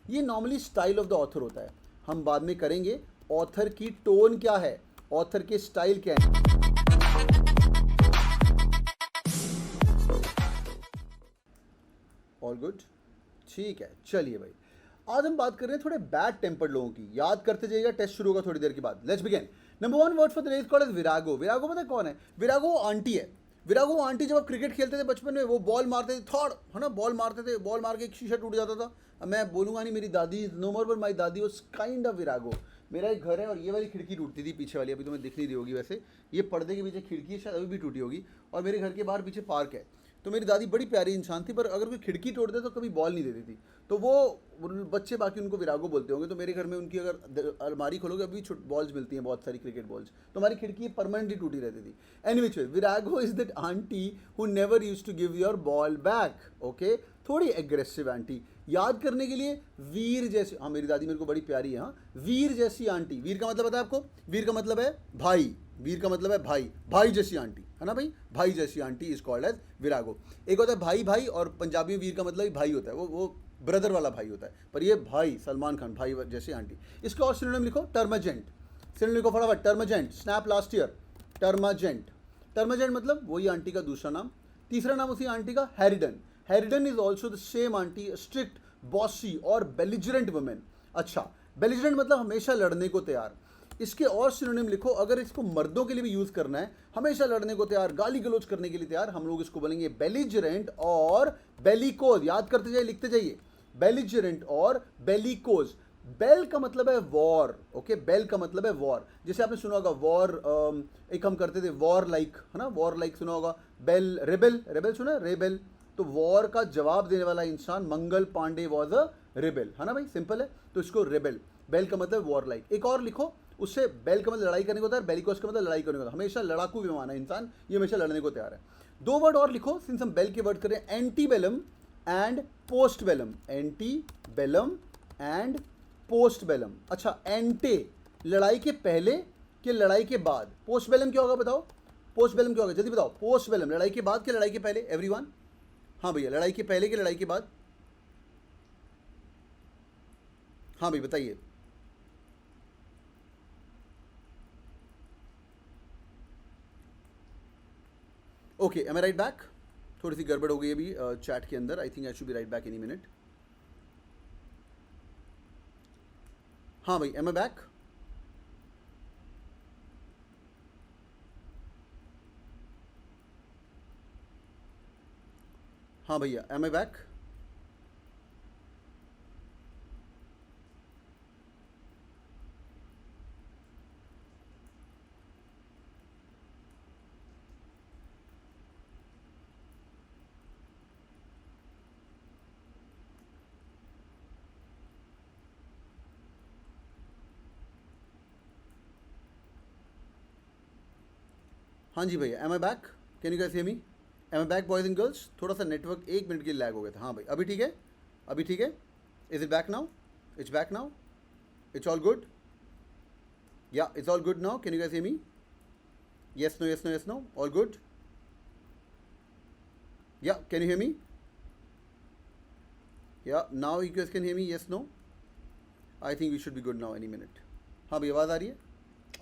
ये normally style of the author होता है, हम बाद में करेंगे। ऑथर की टोन क्या है, ऑथर के स्टाइल क्या है। ऑल गुड, ठीक है। चलिए भाई, आज हम बात कर रहे हैं थोड़े बैड टेम्पर्ड लोगों की। याद करते जाइएगा, टेस्ट शुरू होगा थोड़ी देर के बाद। Let's begin. Number 1 word for the day is called as virago. Virago पता है कौन है? विरागो आंटी है। विरागो आंटी जब आप क्रिकेट खेलते थे बचपन में, वो बॉल मारते थे, थर्ड है ना, बॉल मारते थे, बॉल मार के एक शीशा टूट जाता था। अब मैं बोलूंगा नहीं मेरी दादी नो मोर, बट माई दादी वाज काइंड ऑफ विरागो। मेरा एक घर है और ये वाली खिड़की टूटती थी पीछे वाली, अभी तुम्हें दिख नहीं रही होगी वैसे, ये पर्दे के पीछे खिड़की है, शायद अभी भी टूटी होगी। और मेरे घर के बाहर पीछे पार्क है। तो मेरी दादी बड़ी प्यारी इंसान थी, पर अगर कोई खिड़की तोड़ दे तो कभी बॉल नहीं देती थी। तो वो बच्चे बाकी उनको विरागो बोलते होंगे। तो मेरे घर में उनकी अगर अलमारी खोलोगे अभी बॉल्स मिलती हैं, बहुत सारी क्रिकेट बॉल्स। तो हमारी खिड़की परमानेंटली टूटी रहती थी। Anyway, virago is that aunty who never used to give your ball back. Okay, थोड़ी एग्रेसिव आंटी। याद करने के लिए वीर जैसी, हाँ मेरी दादी मेरे को बड़ी प्यारी है। हाँ, वीर जैसी आंटी। वीर का मतलब पता है आपको? वीर का मतलब है भाई। वीर का मतलब है भाई, भाई जैसी आंटी है ना भाई, भाई जैसी आंटी इज कॉल्ड एज विरागो। एक होता है भाई भाई, और पंजाबी में वीर का मतलब भाई होता है, वो ब्रदर वाला भाई होता है, पर ये भाई सलमान खान, भाई जैसी आंटी। इसका और सिनोनिम लिखो, टर्मजेंट। सिनोनिम लिखो फटाफट, termagant. Snap last year, termagant. Termagant मतलब वही आंटी का दूसरा नाम। तीसरा नाम उसी आंटी का harridan. Harridan is also the same aunty, strict, bossy और बेलिजरेंट वुमेन। अच्छा, बेलिजरेंट मतलब हमेशा लड़ने को तैयार। इसके और सिनोनिम लिखो, अगर इसको मर्दों के लिए भी यूज करना है, हमेशा लड़ने को तैयार, गाली गलौज करने के लिए तैयार, हम लोग इसको बोलेंगे बेलिजरेंट और बेलिकोज। याद करते जाइए, लिखते जाइए, बेलिजरेंट और बेलिकोज। बेल का मतलब है वॉर। ओके, बेल का मतलब है वॉर। जैसे आपने सुना होगा वॉर, एक हम करते थे वॉर लाइक, है ना, वॉर लाइक सुना होगा। बेल, रेबेल, रेबेल सुना है, रेबेल। तो वॉर का जवाब देने वाला इंसान Mangal Pandey was a rebel, है ना भाई, सिंपल है। तो इसको रेबेल, बेल का मतलब वॉर लाइक। एक और लिखो, उससे बेल का मतलब लड़ाई करने को होता है, बेलिकोस का मतलब लड़ाई करने को होता है, हमेशा लड़ाकू विमान है इंसान, ये हमेशा लड़ने को तैयार है। दो वर्ड और लिखो, सिंस हम बेल के वर्ड करें, ante bellum and post bellum. Ante bellum and post bellum. अच्छा, एंटे लड़ाई के पहले कि लड़ाई के बाद? पोस्ट बेलम क्या होगा बताओ? पोस्ट बेलम क्या होगा, जल्दी बताओ। पोस्ट बेलम लड़ाई के बाद कि लड़ाई के पहले? एवरीवन, हाँ भैया, लड़ाई के पहले कि लड़ाई के बाद? हाँ भाई बताइए। ओके, एम आई राइट बैक? थोड़ी सी गड़बड़ हो गई अभी चैट के अंदर। I think I should be right back any minute. हाँ भाई, एम आई बैक? हाँ भैया, एम आई बैक? हाँ जी भैया, am I back? Can you guys hear me? Am I back boys and girls? थोड़ा सा नेटवर्क 1 मिनट के लिए लैग हो गया था। हाँ भाई, अभी ठीक है? अभी ठीक है? Is it back now? It's back now? It's all good? या it's all good now? Can you guys hear me? Yes, no, yes, no, yes, no. All good? Yeah, can you hear me? Yeah, now you guys can hear me? Yes, no? I think we should be good now any minute. हाँ भाई, आवाज़ आ रही है?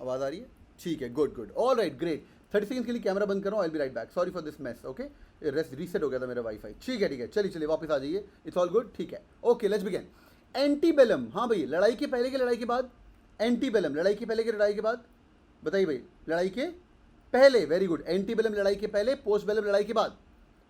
आवाज़ आ रही है? ठीक है, good good, all right, great. 30 second के लिए कैमरा बंद कर रहा हूँ, I be right back. Sorry for this mess. Okay, reset हो गया था मेरा वाईफाई। ठीक है ठीक है, चलिए चलिए वापस आ जाइए। इट्स ऑल गुड, ठीक है। Okay, let's begin. Anti Belum, हाँ भाई, लड़ाई के पहले के लड़ाई के बाद? एंटी बेलम लड़ाई के पहले के लड़ाई के बाद? बताइए भाई, लड़ाई के पहले, वेरी गुड। एंटी बेलम लड़ाई के पहले, पोस्ट बेलम लड़ाई के बाद?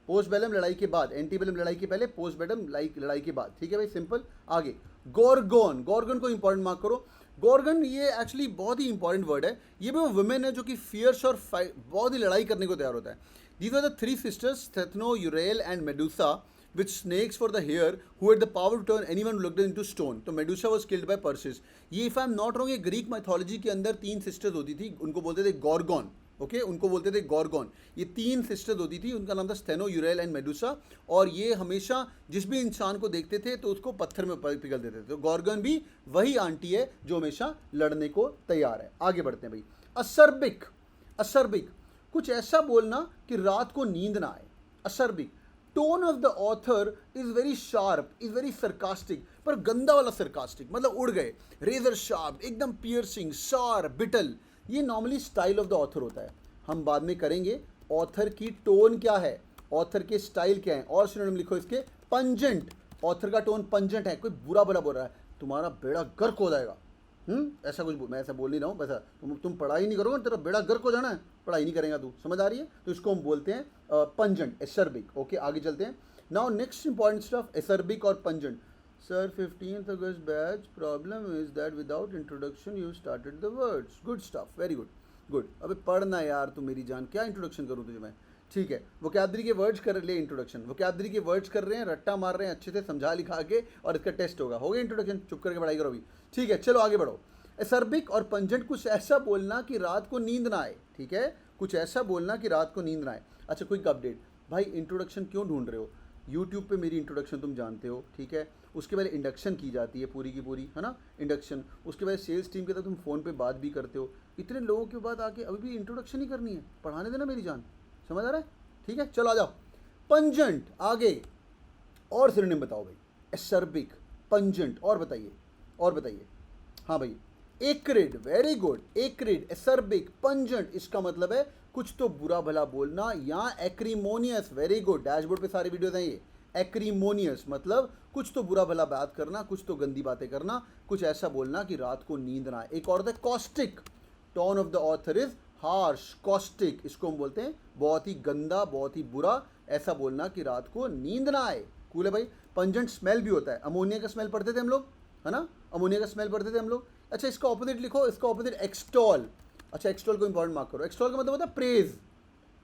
पोस्ट बेलम लड़ाई के बाद। एंटी बेलम लड़ाई के पहले, पोस्ट बेलम लड़ाई के बाद। ठीक है भाई, सिंपल। आगे, गोरगोन। गोरगोन को इंपॉर्टेंट मार्क करो। गोरगन ये एक्चुअली बहुत ही इंपॉर्टेंट वर्ड है। ये भी वो वुमेन है जो कि फियर्स और बहुत ही लड़ाई करने को तैयार होता है। These are the 3 sisters, Stheno, Euryale and Medusa, with snakes for the hair, who had the power to turn anyone who looked into stone. तो Medusa was killed by Perseus. ये if I am not wrong, ये Greek mythology के अंदर 3 sisters होती थी, उनको बोलते थे गॉर्गॉन। ओके, उनको बोलते थे गॉर्गॉन। ये 3 सिस्टर्स होती थी, उनका नाम था स्थेनो, यूरेल एंड मेडुसा। और ये हमेशा जिस भी इंसान को देखते थे तो उसको पत्थर में पिघल देते थे। तो गॉर्गन भी वही आंटी है जो हमेशा लड़ने को तैयार है। आगे बढ़ते हैं भाई। असर्बिक। असर्बिक कुछ ऐसा बोलना कि रात को नींद ना आए। Acerbic tone of the author is very sharp, is very sarcastic, पर गंदा वाला सरकास्टिक, मतलब उड़ गए, रेजर शार्प, एकदम पियर्सिंग, शार्प, बिटल। ये normally style of the author होता है। हम बाद में करेंगे ऑथर की टोन क्या है, ऑथर के स्टाइल क्या है, और सिनोनिम लिखो इसके, पंजेंट, ऑथर का टोन पंजेंट है, कोई बुरा भला बोल रहा है तुम्हारा बेड़ा गर्क हो जाएगा, ऐसा कुछ मैं ऐसा बोल नहीं रहा हूँ, वैसा तुम पढ़ाई नहीं करोगे तेरा बेड़ा गर्क हो जाना है, पढ़ाई नहीं करेगा तू, समझ आ रही है? तो इसको हम बोलते हैं पंजेंट, एसर्बिक। ओके, आगे चलते हैं। Now next important stuff, acerbic और पंजेंट। सर 15th अगस्त batch, problem is that without introduction you started the words. Good stuff, very good good. अबे पढ़ना यार तू मेरी जान, क्या इंट्रोडक्शन करूँ तुझे मैं? ठीक है, वोकैबुलरी के वर्ड्स कर ले, इंट्रोडक्शन वोकैबुलरी के वर्ड्स कर रहे हैं, रट्टा मार रहे हैं, अच्छे से समझा लिखा के, और इसका टेस्ट होगा। हो गया इंट्रोडक्शन, चुप करके पढ़ाई करो अभी। ठीक है, चलो आगे बढ़ो। एसर्बिक और पंजेंट, कुछ ऐसा बोलना कि रात को नींद ना आए, ठीक है, कुछ ऐसा बोलना कि रात को नींद ना आए। अच्छा, क्विक अपडेट भाई, इंट्रोडक्शन क्यों ढूंढ रहे हो? यूट्यूब पे मेरी इंट्रोडक्शन तुम जानते हो, ठीक है, उसके पहले इंडक्शन की जाती है पूरी की पूरी, है ना, इंडक्शन, उसके बाद सेल्स टीम के साथ तुम फ़ोन पे बात भी करते हो, इतने लोगों के बाद आके अभी भी इंट्रोडक्शन ही करनी है, पढ़ाने देना मेरी जान, समझ आ रहा है? ठीक है, चलो आ जाओ। पंजेंट, आगे और सिनोनिम बताओ भाई, एसर्बिक, पंजेंट, और बताइए, और बताइए। हाँ भाई, acrid, very good, acrid, acerbic, pungent, इसका मतलब है कुछ तो बुरा भला बोलना, या एक्रीमोनियस, वेरी गुड, डैशबोर्ड पे सारी वीडियोस हैं ये। एक्रीमोनियस मतलब कुछ तो बुरा भला बात करना, कुछ तो गंदी बातें करना, कुछ ऐसा बोलना कि रात को नींद ना आए। एक और है caustic, tone of the author is harsh, caustic, इसको हम बोलते हैं बहुत ही गंदा, बहुत ही बुरा, ऐसा बोलना कि रात को नींद ना आए। कूल है भाई। पंजेंट स्मेल भी होता है, अमोनिया का स्मेल पढ़ते थे हम लोग, है ना, अमोनिया का स्मेल पढ़ते थे हम लोग। अच्छा, इसका ऑपोजिट लिखो, इसका ऑपोजिट एक्सटॉल। अच्छा, एक्सटॉल को इंपॉर्टेंट मार्क करो। एक्सटॉल का मतलब होता है प्रेज,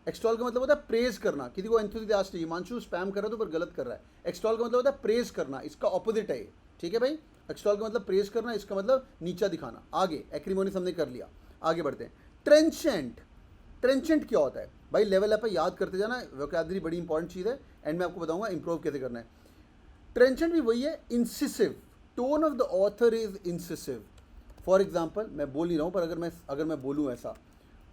एक्सटॉल का मतलब होता है प्रेज करना, किसी को एंथुसियास्ट चाहिए, हिमांशु स्पैम कर रहा है तो पर गलत कर रहा है। एक्सटॉल का मतलब होता है प्रेज करना, इसका ऑपोजिट है ये, ठीक है भाई। एक्सटॉल का मतलब प्रेज करना, इसका मतलब नीचा दिखाना। आगे एक्रीमोनियस हमने कर लिया, आगे बढ़ते हैं। ट्रेंचेंट, ट्रेंचेंट क्या होता है भाई? लेवल अप है, याद करते जाना, वोकैबुलरी बड़ी इंपॉर्टेंट चीज़ है, एंड मैं आपको बताऊंगा इंप्रूव कैसे करना है। ट्रेंचेंट भी वही है, incisive, tone of the author is incisive. For example, मैं बोल नहीं रहा हूँ, पर अगर मैं बोलूँ ऐसा,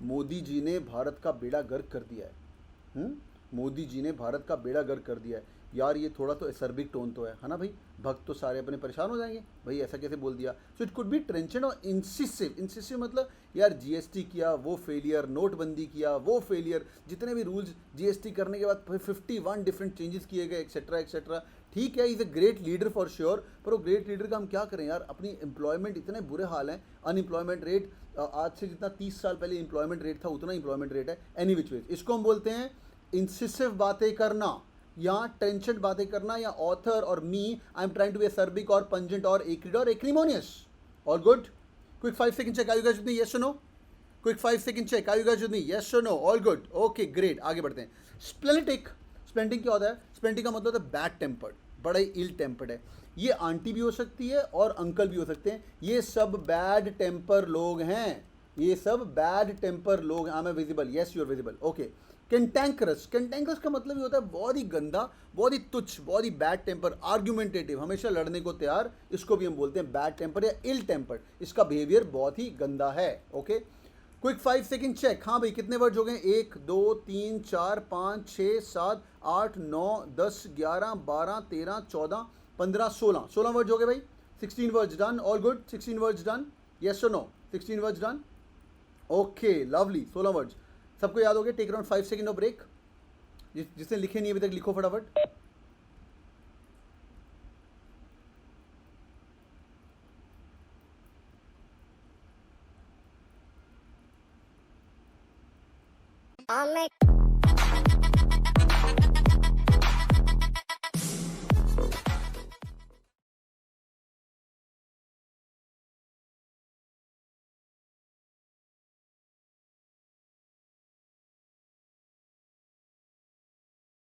मोदी जी ने भारत का बेड़ा गर्क कर दिया है, मोदी जी ने भारत का बेड़ा गर्क कर दिया है, यार ये थोड़ा तो एसर्बिक टोन तो है ना भाई, भक्त तो सारे अपने परेशान हो जाएंगे भाई, ऐसा कैसे बोल दिया। So it could be trenchant और इंसिसिव। इंसिसिव मतलब यार जीएसटी किया वो फेलियर, नोटबंदी किया वो फेलियर, जितने भी रूल्स जीएसटी करने के बाद 51 डिफरेंट चेंजेस किए गए, एक्सेट्रा एक्सेट्रा। ठीक है, is a great leader for sure, पर वो ग्रेट लीडर का हम क्या करें यार, अपनी एम्प्लॉयमेंट इतने बुरे हाल हैं, अनएम्प्लॉयमेंट रेट आज से जितना 30 साल पहले एम्प्लॉयमेंट रेट था उतना एम्प्लॉयमेंट रेट है। एनी विच वेज, इसको हम बोलते हैं इंसिसिव बातें करना, या टेंशन बातें करना, या ऑथर और me I am trying to be acerbic और पंजेंट और एक्रिड और एक्रीमोनियस। और good, quick 5 second check, are you guys with me, yes और no? Quick 5 second check, are you guys with me, yes और no? All good, okay great, आगे बढ़ते हैं। स्प्लेनेटिक, स्प्लेनेटिक क्या होता है? स्प्लेनेटिक का मतलब है बैड टेम्पर्ड, बड़ा ही इल टेम्पर्ड है। ये आंटी भी हो सकती है और अंकल भी हो सकते हैं, ये सब बैड टेम्पर लोग हैं, ये सब बैड टेम्पर लोग हैं। I am visible, yes you are visible, okay. Cantankerous, cantankerous का मतलब ये होता है बहुत ही गंदा, बहुत ही तुच्छ, बहुत ही बैड टेम्पर, आर्ग्यूमेंटेटिव, हमेशा लड़ने को तैयार, इसको भी हम बोलते हैं बैड टेम्पर या इल टेम्पर्ड, इसका बिहेवियर बहुत ही गंदा है। Okay, quick 5 second check. हाँ भाई, कितने वर्ड हो गए? 1 2 3 4 5 6 7 8 9 10 11 12 13 14 15 16 वर्ड हो गए भाई। 16 words done, all good, 16 words done, yes और no? 16 words done, okay lovely, 16 words सबको याद हो गए। Take around 5 second of break, जिसने लिखे नहीं अभी तक लिखो फटाफट। I'll make